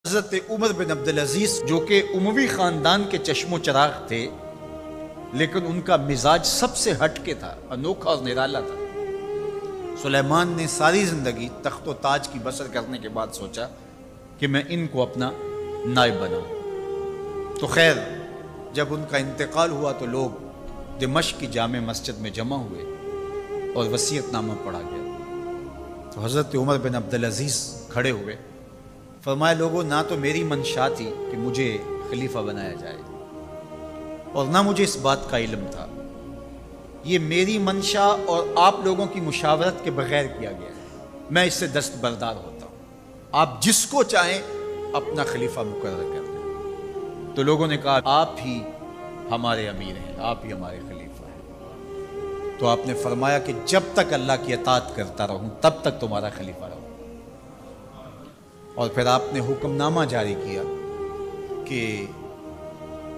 حضرت عمر بن عبدالعزیز جو کہ اموی خاندان کے چشم و چراغ تھے، لیکن ان کا مزاج سب سے ہٹ کے تھا، انوکھا اور نرالا تھا۔ سلیمان نے ساری زندگی تخت و تاج کی بسر کرنے کے بعد سوچا کہ میں ان کو اپنا نائب بناؤں۔ تو خیر، جب ان کا انتقال ہوا تو لوگ دمشق کی جامع مسجد میں جمع ہوئے اور وصیت نامہ پڑھا گیا۔ تو حضرت عمر بن عبدالعزیز کھڑے ہوئے، فرمایا لوگوں، نہ تو میری منشا تھی کہ مجھے خلیفہ بنایا جائے اور نہ مجھے اس بات کا علم تھا، یہ میری منشا اور آپ لوگوں کی مشاورت کے بغیر کیا گیا ہے، میں اس سے دستبردار ہوتا ہوں، آپ جس کو چاہیں اپنا خلیفہ مقرر کر دیں۔ تو لوگوں نے کہا آپ ہی ہمارے امیر ہیں، آپ ہی ہمارے خلیفہ ہیں۔ تو آپ نے فرمایا کہ جب تک اللہ کی اطاعت کرتا رہوں تب تک تمہارا خلیفہ رہوں۔ اور پھر آپ نے حکم نامہ جاری کیا کہ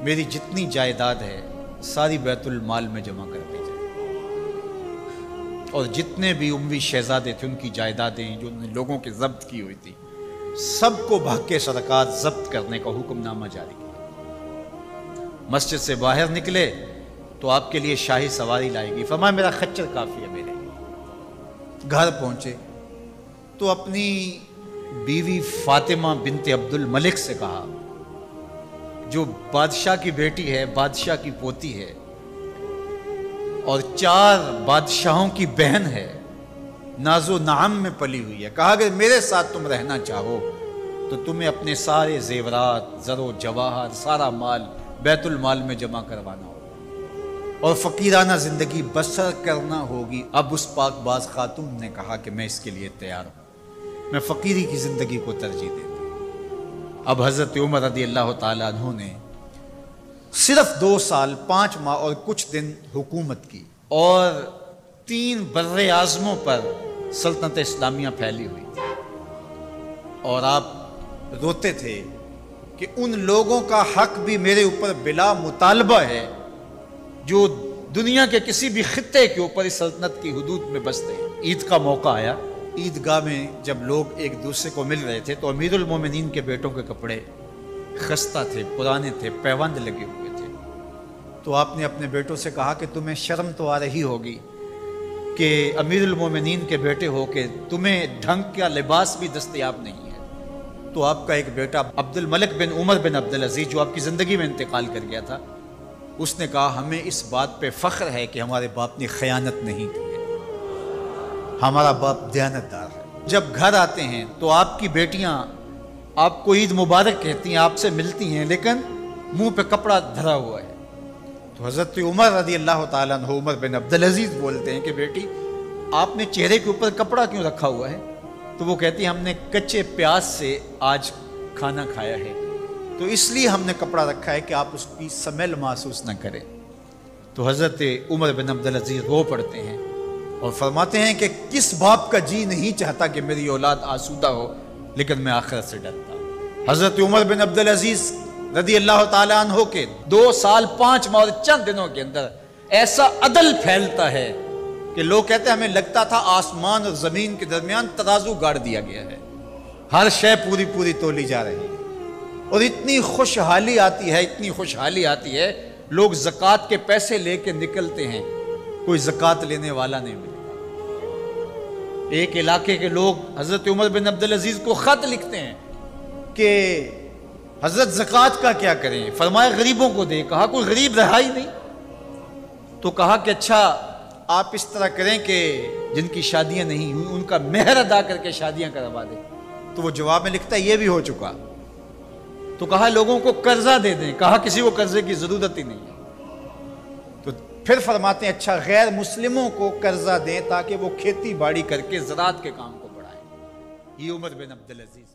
میری جتنی جائیداد ہے ساری بیت المال میں جمع کر دی جائے، اور جتنے بھی اموی شہزادے تھے ان کی جائیدادیں جو انہوں نے لوگوں کے ضبط کی ہوئی تھی سب کو بھاگ کے سرکار ضبط کرنے کا حکم نامہ جاری کیا۔ مسجد سے باہر نکلے تو آپ کے لیے شاہی سواری لائے گی، فرمایا میرا خچر کافی ہے میرے لیے۔ گھر پہنچے تو اپنی بیوی فاطمہ بنت عبد الملک سے کہا، جو بادشاہ کی بیٹی ہے، بادشاہ کی پوتی ہے اور 4 بادشاہوں کی بہن ہے، ناز و نعم میں پلی ہوئی ہے، کہا اگر میرے ساتھ تم رہنا چاہو تو تمہیں اپنے سارے زیورات، زر و جواہر، سارا مال بیت المال میں جمع کروانا ہوگا اور فقیرانہ زندگی بسر کرنا ہوگی۔ اب اس پاک باز خاتون نے کہا کہ میں اس کے لیے تیار ہوں، میں فقیری کی زندگی کو ترجیح دیتی ہوں۔ اب حضرت عمر رضی اللہ تعالیٰ عنہ نے صرف 2 سال 5 ماہ اور کچھ دن حکومت کی، اور 3 بر اعظموں پر سلطنت اسلامیہ پھیلی ہوئی تھی، اور آپ روتے تھے کہ ان لوگوں کا حق بھی میرے اوپر بلا مطالبہ ہے جو دنیا کے کسی بھی خطے کے اوپر اس سلطنت کی حدود میں بستے ہیں۔ عید کا موقع آیا، عیدگاہ میں جب لوگ ایک دوسرے کو مل رہے تھے تو امیر المومنین کے بیٹوں کے کپڑے خستہ تھے، پرانے تھے، پیوند لگے ہوئے تھے۔ تو آپ نے اپنے بیٹوں سے کہا کہ تمہیں شرم تو آ رہی ہوگی کہ امیر المومنین کے بیٹے ہو کے تمہیں ڈھنگ کا لباس بھی دستیاب نہیں ہے۔ تو آپ کا ایک بیٹا عبد الملک بن عمر بن عبدالعزیز جو آپ کی زندگی میں انتقال کر گیا تھا، اس نے کہا ہمیں اس بات پہ فخر ہے کہ ہمارے باپ نے خیانت نہیں کی ہے، ہمارا باپ دیانتدار ہے۔ جب گھر آتے ہیں تو آپ کی بیٹیاں آپ کو عید مبارک کہتی ہیں، آپ سے ملتی ہیں، لیکن منہ پہ کپڑا دھرا ہوا ہے۔ تو حضرت عمر رضی اللہ تعالیٰ عنہ عمر بن عبدالعزیز بولتے ہیں کہ بیٹی آپ نے چہرے کے اوپر کپڑا کیوں رکھا ہوا ہے؟ تو وہ کہتی ہیں ہم نے کچے پیاز سے آج کھانا کھایا ہے، تو اس لیے ہم نے کپڑا رکھا ہے کہ آپ اس کی سمیل محسوس نہ کریں۔ تو حضرت عمر بن عبدالعزیز رو پڑتے ہیں اور فرماتے ہیں کہ کس باپ کا جی نہیں چاہتا کہ میری اولاد آسودہ ہو، لیکن میں آخرت سے ڈرتا ہوں۔ حضرت عمر بن عبدالعزیز رضی اللہ تعالیٰ عنہ کے 2 سال 5 ماہ اور چند دنوں کے اندر ایسا عدل پھیلتا ہے کہ لوگ کہتے ہیں ہمیں لگتا تھا آسمان اور زمین کے درمیان ترازو گاڑ دیا گیا ہے، ہر شے پوری پوری تولی جا رہی ہے، اور اتنی خوشحالی آتی ہے، اتنی خوشحالی آتی ہے، لوگ زکوٰۃ کے پیسے لے کے نکلتے ہیں، کوئی زکوٰۃ لینے والا نہیں ملتا۔ ایک علاقے کے لوگ حضرت عمر بن عبدالعزیز کو خط لکھتے ہیں کہ حضرت زکوٰۃ کا کیا کریں؟ فرمایا غریبوں کو دیں۔ کہا کوئی غریب رہا ہی نہیں، تو کہا کہ اچھا آپ اس طرح کریں کہ جن کی شادیاں نہیں ہوئی ان کا مہر ادا کر کے شادیاں کروا دیں۔ تو وہ جواب میں لکھتا ہے یہ بھی ہو چکا۔ تو کہا لوگوں کو قرضہ دے دیں۔ کہا کسی کو قرضے کی ضرورت ہی نہیں ہے۔ تو پھر فرماتے ہیں اچھا غیر مسلموں کو قرضہ دیں تاکہ وہ کھیتی باڑی کر کے زراعت کے کام کو بڑھائیں۔ یہ عمر بن عبدالعزیز